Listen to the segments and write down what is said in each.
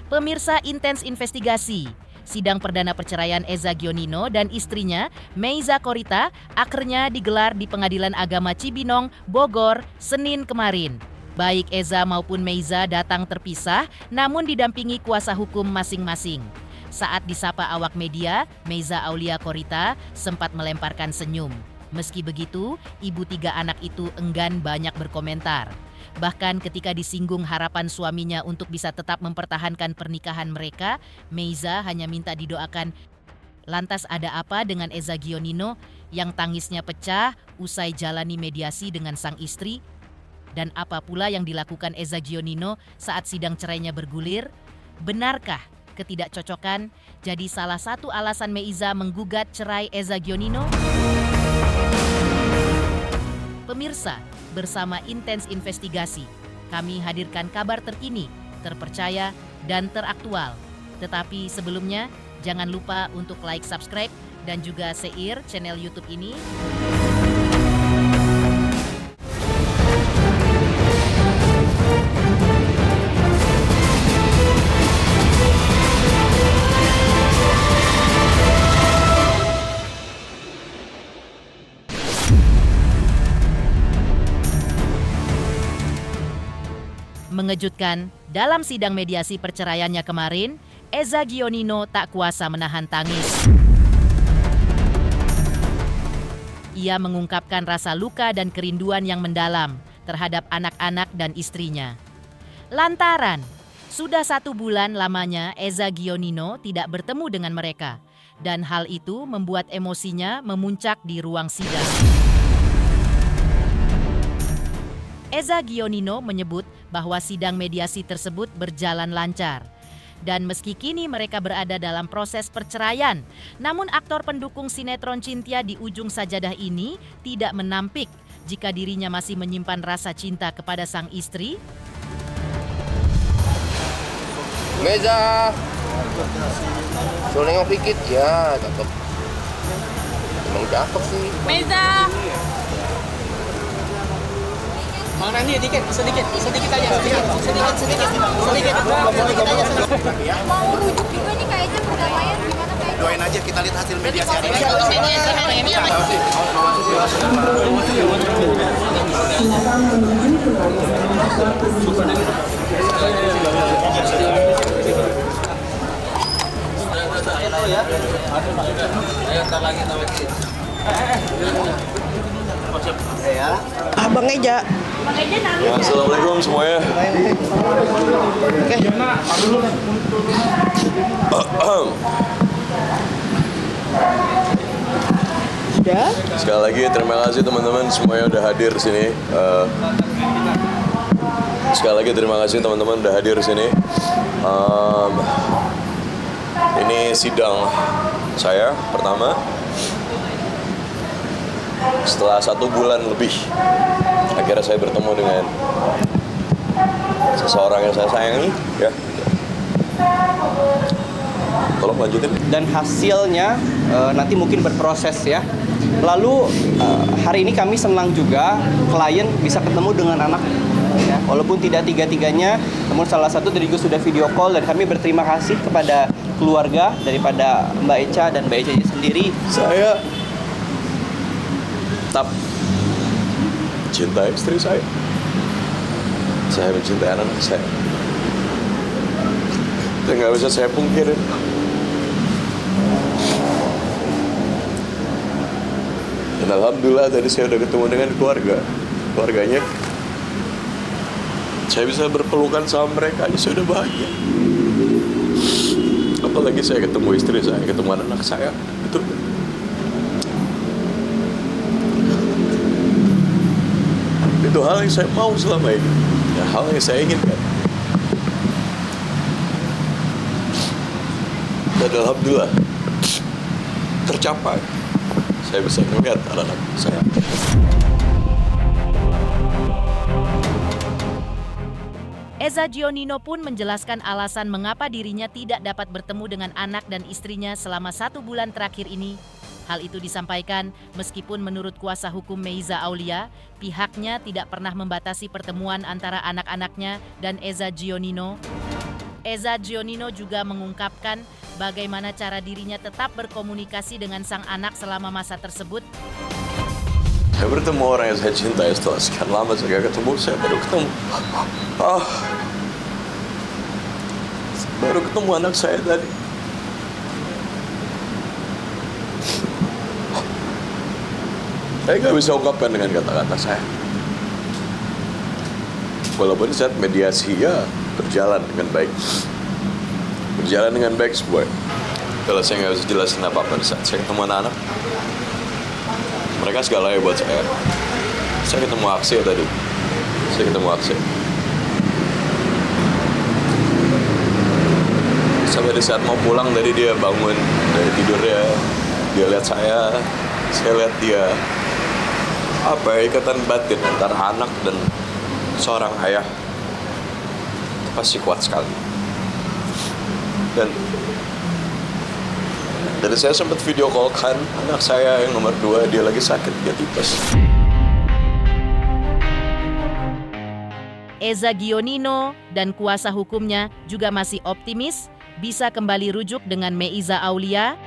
Pemirsa Intens Investigasi, sidang perdana perceraian Eza Gionino dan istrinya, Meiza Korita, akhirnya digelar di Pengadilan Agama Cibinong, Bogor, Senin kemarin. Baik Eza maupun Meiza datang terpisah, namun didampingi kuasa hukum masing-masing. Saat disapa awak media, Meiza Aulia Korita sempat melemparkan senyum. Meski begitu, ibu 3 anak itu enggan banyak berkomentar. Bahkan ketika disinggung harapan suaminya untuk bisa tetap mempertahankan pernikahan mereka, Meiza hanya minta didoakan. Lantas ada apa dengan Eza Gionino yang tangisnya pecah usai jalani mediasi dengan sang istri? Dan apa pula yang dilakukan Eza Gionino saat sidang cerainya bergulir? Benarkah ketidakcocokan jadi salah satu alasan Meiza menggugat cerai Eza Gionino? Pemirsa, bersama Intens Investigasi, kami hadirkan kabar terkini, terpercaya, dan teraktual. Tetapi sebelumnya, jangan lupa untuk like, subscribe, dan juga share channel YouTube ini. Mengejutkan, dalam sidang mediasi perceraiannya kemarin, Eza Gionino tak kuasa menahan tangis. Ia mengungkapkan rasa luka dan kerinduan yang mendalam terhadap anak-anak dan istrinya. Lantaran, sudah 1 bulan lamanya Eza Gionino tidak bertemu dengan mereka, dan hal itu membuat emosinya memuncak di ruang sidang. Eza Gionino menyebut bahwa sidang mediasi tersebut berjalan lancar. Dan meski kini mereka berada dalam proses perceraian, namun aktor pendukung sinetron Cynthia di Ujung Sajadah ini tidak menampik jika dirinya masih menyimpan rasa cinta kepada sang istri. Meiza, suruh nengok dikit ya, cakep. Emang cakep sih. Meiza. Bang Randi sedikit aja, sedikit aja. Mau rujuk juga nih kayaknya perdamaian gimana kayaknya? Doain aja, kita lihat hasil mediasi hari ini. Bang Eja. Assalamualaikum semuanya. Sekali lagi terima kasih teman-teman semuanya udah hadir sini. Sekali lagi terima kasih teman-teman udah hadir sini. Ini sidang saya pertama setelah 1 bulan lebih. Akhirnya saya bertemu dengan seseorang yang saya sayangi, ya. Tolong lanjutin. Dan hasilnya nanti mungkin berproses ya. Lalu hari ini kami senang juga klien bisa ketemu dengan anak. Ya, walaupun tidak tiga-tiganya, namun salah satu dari juga sudah video call dan kami berterima kasih kepada keluarga daripada Mbak Echa dan Mbak Echa sendiri. Saya tetap mencintai istri saya. Saya mencintai anak saya. Dan nggak bisa saya pungkirin. Dan alhamdulillah tadi saya udah ketemu dengan keluarganya. Saya bisa berpelukan sama mereka aja, saya udah bahagia. Apalagi saya ketemu istri saya, ketemu anak saya. Itu hal yang saya mau selama ini, ya, hal yang saya inginkan. Dan alhamdulillah tercapai. Saya bisa melihat anak-anak saya. Eza Gionino pun menjelaskan alasan mengapa dirinya tidak dapat bertemu dengan anak dan istrinya selama 1 bulan terakhir ini. Hal itu disampaikan meskipun menurut kuasa hukum Meiza Aulia, pihaknya tidak pernah membatasi pertemuan antara anak-anaknya dan Eza Gionino. Eza Gionino juga mengungkapkan bagaimana cara dirinya tetap berkomunikasi dengan sang anak selama masa tersebut. Saya bertemu orang yang saya cintai setelah sekian lama saya gak ketemu, saya baru ketemu. Baru ketemu anak saya tadi. Saya gak bisa ungkapkan dengan kata-kata saya. Walaupun saat mediasi ya berjalan dengan baik. Berjalan dengan baik semua. Kalau saya nggak bisa jelasin apa-apa saat saya ketemu anak-anak. Mereka segalanya buat saya. Saya ketemu Aksy tadi. Saya ketemu Aksy. Sampai di saat mau pulang tadi dia bangun dari tidurnya. Dia lihat saya lihat dia. Apa ya, ikatan batin antara anak dan seorang ayah pasti kuat sekali. Dan saya sempat video call-kan anak saya yang nomor 2, dia lagi sakit, dia tipes. Eza Gionino dan kuasa hukumnya juga masih optimis bisa kembali rujuk dengan Meiza Aulia.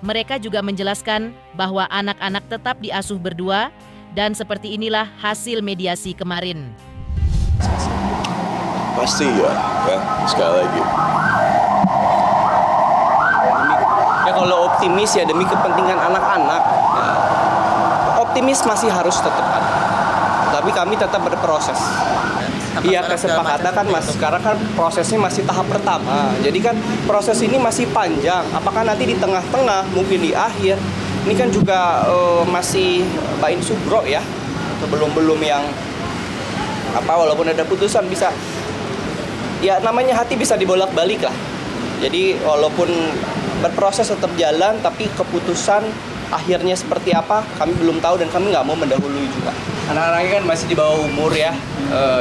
Mereka juga menjelaskan bahwa anak-anak tetap diasuh berdua dan seperti inilah hasil mediasi kemarin. Pasti ya sekali lagi. Ya kalau optimis ya demi kepentingan anak-anak, ya, optimis masih harus tetap ada. Tapi kami tetap berproses. Iya, kesepakatan kan mas, sekarang kan prosesnya masih tahap pertama. Jadi kan proses ini masih panjang. Apakah nanti di tengah-tengah, mungkin di akhir, ini kan juga masih bain subro ya, belum yang walaupun ada putusan bisa, ya namanya hati bisa dibolak-balik lah. Jadi walaupun berproses tetap jalan, tapi keputusan akhirnya seperti apa kami belum tahu dan kami nggak mau mendahului juga. Anak-anaknya kan masih di bawah umur ya,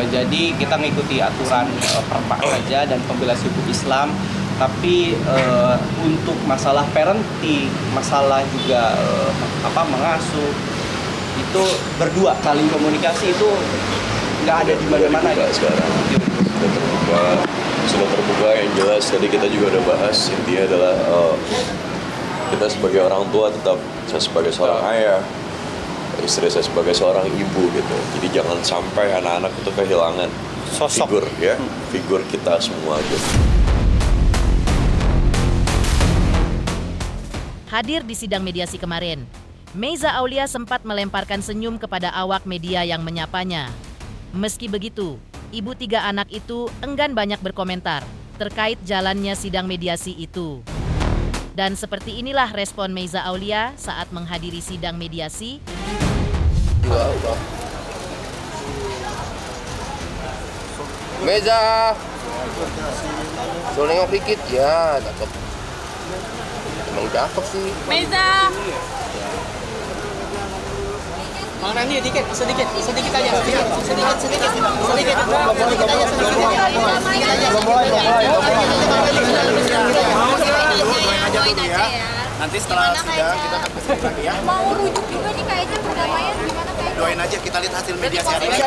jadi kita mengikuti aturan perpak saja dan kompilasi hukum Islam. Tapi untuk masalah parenting, masalah juga mengasuh, itu berdua saling komunikasi itu nggak ada di mana-mana ya. Sekarang sudah terbuka yang jelas. Tadi kita juga udah bahas, intinya adalah kita sebagai orang tua tetap, saya sebagai seorang ayah, istri saya sebagai seorang ibu gitu. Jadi jangan sampai anak-anak itu kehilangan Sosok. figur kita semua gitu. Hadir di sidang mediasi kemarin, Meiza Aulia sempat melemparkan senyum kepada awak media yang menyapanya. Meski begitu, ibu 3 anak itu enggan banyak berkomentar terkait jalannya sidang mediasi itu. Dan seperti inilah respon Meiza Aulia saat menghadiri sidang mediasi. Meiza, suruh nengok dikit ya, cakep. Emang cakep sih. Meiza. Bang Randi sedikit aja, sedikit aja. Nanti setelah sidang kita akan kesini lagi ya. Mau rujuk juga nih kayaknya perdamaian gimana kayaknya? Doain aja, kita lihat hasil mediasi hari ini.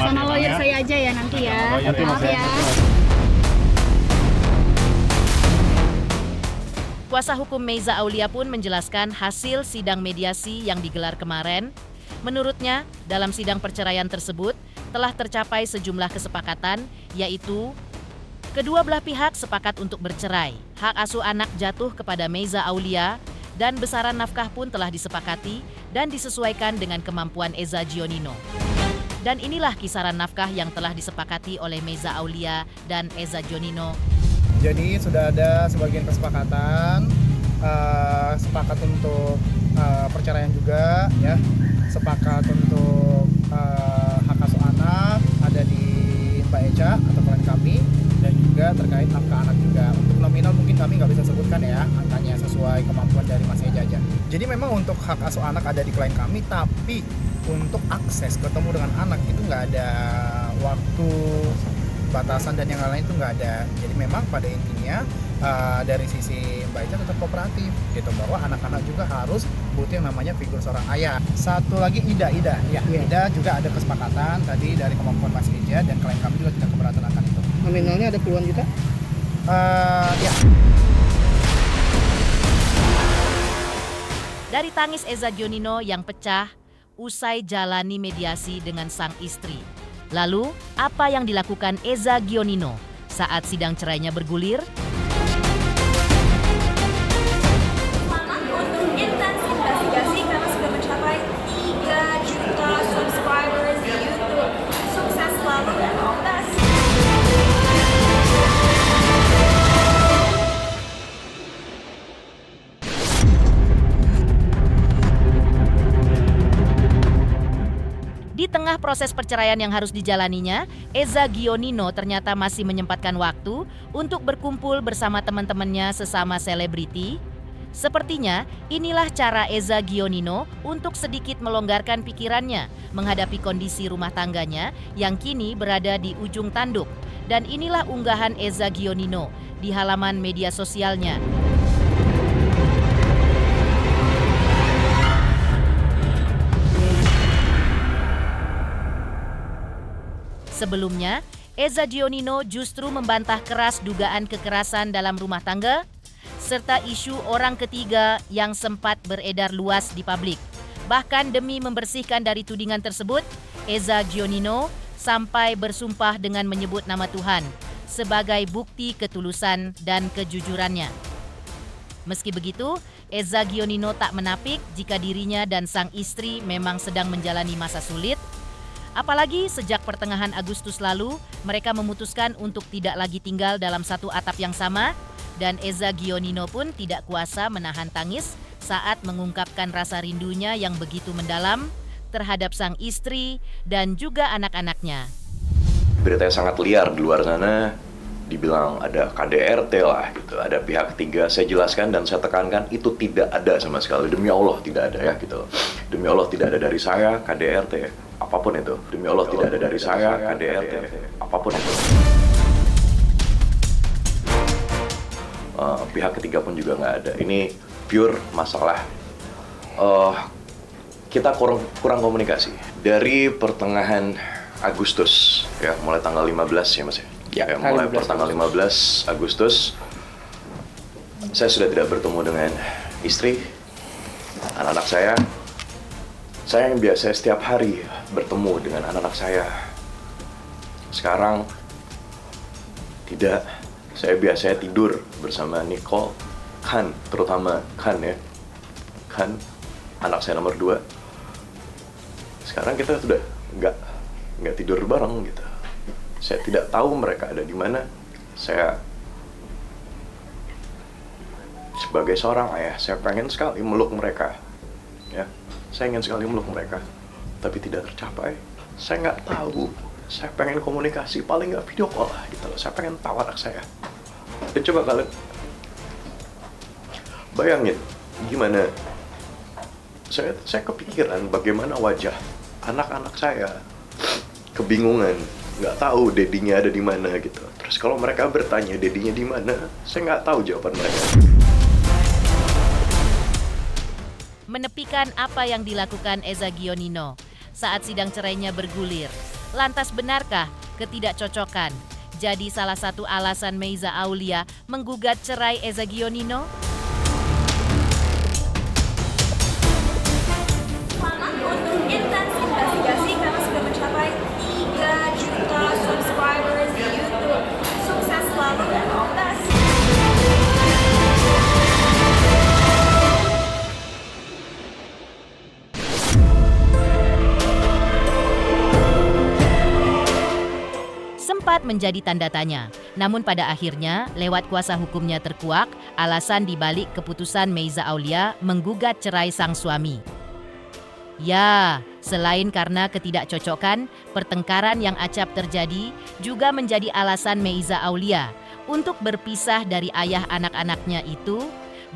Sama lawyer saya aja ya nanti ya. Maaf ya. Kuasa hukum Meiza Aulia pun menjelaskan hasil sidang mediasi yang digelar kemarin. Menurutnya, dalam sidang perceraian tersebut telah tercapai sejumlah kesepakatan, yaitu kedua belah pihak sepakat untuk bercerai, hak asuh anak jatuh kepada Meiza Aulia, dan besaran nafkah pun telah disepakati dan disesuaikan dengan kemampuan Eza Gionino. Dan inilah kisaran nafkah yang telah disepakati oleh Meiza Aulia dan Eza Gionino. Jadi sudah ada sebagian kesepakatan, sepakat untuk perceraian juga, ya, sepakat untuk hak asuh anak ada di Mbak Eca atau klien kami, dan juga terkait nafkah anak juga. Untuk nominal mungkin kami nggak bisa sebutkan ya angkanya sesuai kemampuan dari Mas Eja aja. Jadi memang untuk hak asuh anak ada di klien kami, tapi untuk akses ketemu dengan anak itu nggak ada waktu batasan dan yang lain itu nggak ada. Jadi memang pada intinya dari sisi Mbak Ica tetap kooperatif gitu, bahwa anak-anak juga harus butuh yang namanya figur seorang ayah. Satu lagi Ida juga ada kesepakatan tadi dari kemampuan Mas Ija, dan klien kami juga tidak keberatan akan itu. Nominalnya ada puluhan juta? Ya. Dari tangis Eza Gionino yang pecah usai jalani mediasi dengan sang istri. Lalu, apa yang dilakukan Eza Gionino saat sidang cerainya bergulir? Selamat untuk Intens Investigasi karena sudah mencapai 3 juta subscribers di YouTube. Sukses selalu dan all the best. Di tengah proses perceraian yang harus dijalaninya, Eza Gionino ternyata masih menyempatkan waktu untuk berkumpul bersama teman-temannya sesama selebriti. Sepertinya inilah cara Eza Gionino untuk sedikit melonggarkan pikirannya menghadapi kondisi rumah tangganya yang kini berada di ujung tanduk. Dan inilah unggahan Eza Gionino di halaman media sosialnya. Sebelumnya, Eza Gionino justru membantah keras dugaan kekerasan dalam rumah tangga serta isu orang ketiga yang sempat beredar luas di publik. Bahkan demi membersihkan dari tudingan tersebut, Eza Gionino sampai bersumpah dengan menyebut nama Tuhan sebagai bukti ketulusan dan kejujurannya. Meski begitu, Eza Gionino tak menapik jika dirinya dan sang istri memang sedang menjalani masa sulit. Apalagi sejak pertengahan Agustus lalu, mereka memutuskan untuk tidak lagi tinggal dalam satu atap yang sama, dan Eza Gionino pun tidak kuasa menahan tangis saat mengungkapkan rasa rindunya yang begitu mendalam terhadap sang istri dan juga anak-anaknya. Beritanya sangat liar di luar sana, dibilang ada KDRT lah gitu, ada pihak ketiga. Saya jelaskan dan saya tekankan itu tidak ada sama sekali, demi Allah tidak ada ya gitu. Demi Allah tidak ada dari saya KDRT. Apapun itu, demi Allah tidak ada dari saya, KDRT, apapun itu. Pihak ketiga pun juga nggak ada. Ini pure masalah kita kurang komunikasi. Dari pertengahan Agustus, ya mulai tanggal 15 ya Mas ya. Mulai pertanggal 15 Agustus, saya sudah tidak bertemu dengan istri, anak-anak saya. Saya yang biasa setiap hari bertemu dengan anak-anak saya. Sekarang tidak. Saya biasanya tidur bersama Nicole, Kan, terutama Kan ya. Kan, anak saya nomor 2. Sekarang kita sudah nggak tidur bareng gitu. Saya tidak tahu mereka ada di mana. Saya sebagai seorang ayah, saya pengen sekali meluk mereka. Ya. Saya ingin sekali meluk mereka, tapi tidak tercapai. Saya nggak tahu. Saya pengen komunikasi, paling nggak video call lah gitu loh. Saya pengen tahu anak saya. Dan coba kalian bayangin gimana. Saya kepikiran bagaimana wajah anak-anak saya, kebingungan, nggak tahu dedinya ada di mana gitu. Terus kalau mereka bertanya dedinya di mana, saya nggak tahu jawaban mereka. Menepikan apa yang dilakukan Eza Gionino saat sidang cerainya bergulir. Lantas benarkah ketidakcocokan jadi salah satu alasan Meiza Aulia menggugat cerai Eza Gionino? Selamat untuk Intens Investigasi karena sudah mencapai 3 juta subscribers di YouTube. Sukses selalu dan all the best. Sempat menjadi tanda tanya, namun pada akhirnya lewat kuasa hukumnya terkuak alasan dibalik keputusan Meiza Aulia menggugat cerai sang suami. Ya, selain karena ketidakcocokan, pertengkaran yang acap terjadi juga menjadi alasan Meiza Aulia untuk berpisah dari ayah anak-anaknya itu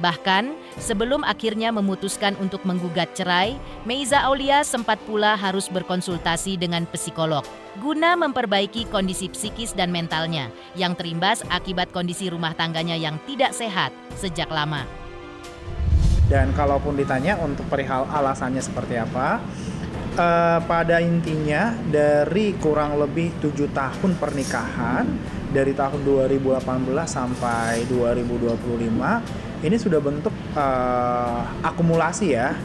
Bahkan, sebelum akhirnya memutuskan untuk menggugat cerai, Meiza Aulia sempat pula harus berkonsultasi dengan psikolog guna memperbaiki kondisi psikis dan mentalnya yang terimbas akibat kondisi rumah tangganya yang tidak sehat sejak lama. Dan kalaupun ditanya untuk perihal alasannya seperti apa, pada intinya dari kurang lebih 7 tahun pernikahan, dari tahun 2018 sampai 2025, ini sudah bentuk akumulasi ya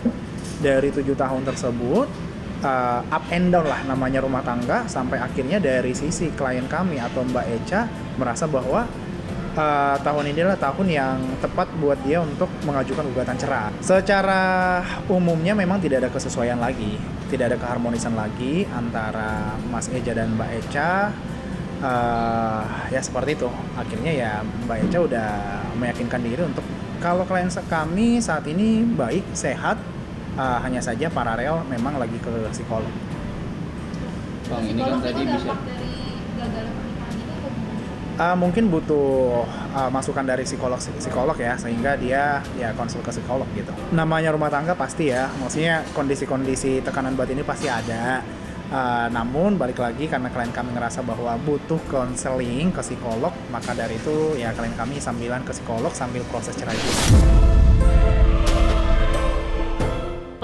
dari 7 tahun tersebut, up and down lah namanya rumah tangga, sampai akhirnya dari sisi klien kami atau Mbak Echa merasa bahwa tahun ini adalah tahun yang tepat buat dia untuk mengajukan gugatan cerai. Secara umumnya memang tidak ada kesesuaian lagi, tidak ada keharmonisan lagi antara Mas Eja dan Mbak Echa. Ya seperti itu. Akhirnya ya Mbak Echa udah meyakinkan diri untuk kalau klien kami saat ini baik, sehat, hanya saja paralel memang lagi ke psikolog. Bang, ini kan tadi bisa mungkin butuh masukan dari psikolog ya, sehingga dia ya konsul ke psikolog gitu. Namanya rumah tangga pasti ya, maksudnya kondisi-kondisi tekanan batin ini pasti ada. Namun balik lagi karena klien kami ngerasa bahwa butuh konseling ke psikolog, maka dari itu ya klien kami sambilan ke psikolog sambil proses cerai.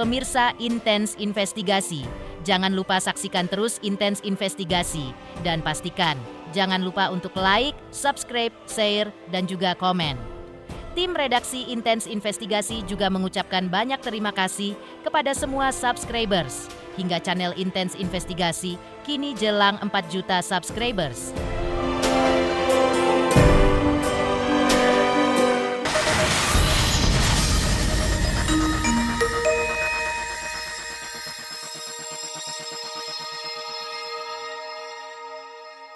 Pemirsa Intens Investigasi, jangan lupa saksikan terus Intens Investigasi dan pastikan jangan lupa untuk like, subscribe, share, dan juga komen. Tim redaksi Intens Investigasi juga mengucapkan banyak terima kasih kepada semua subscribers hingga channel Intens Investigasi kini jelang 4 juta subscribers.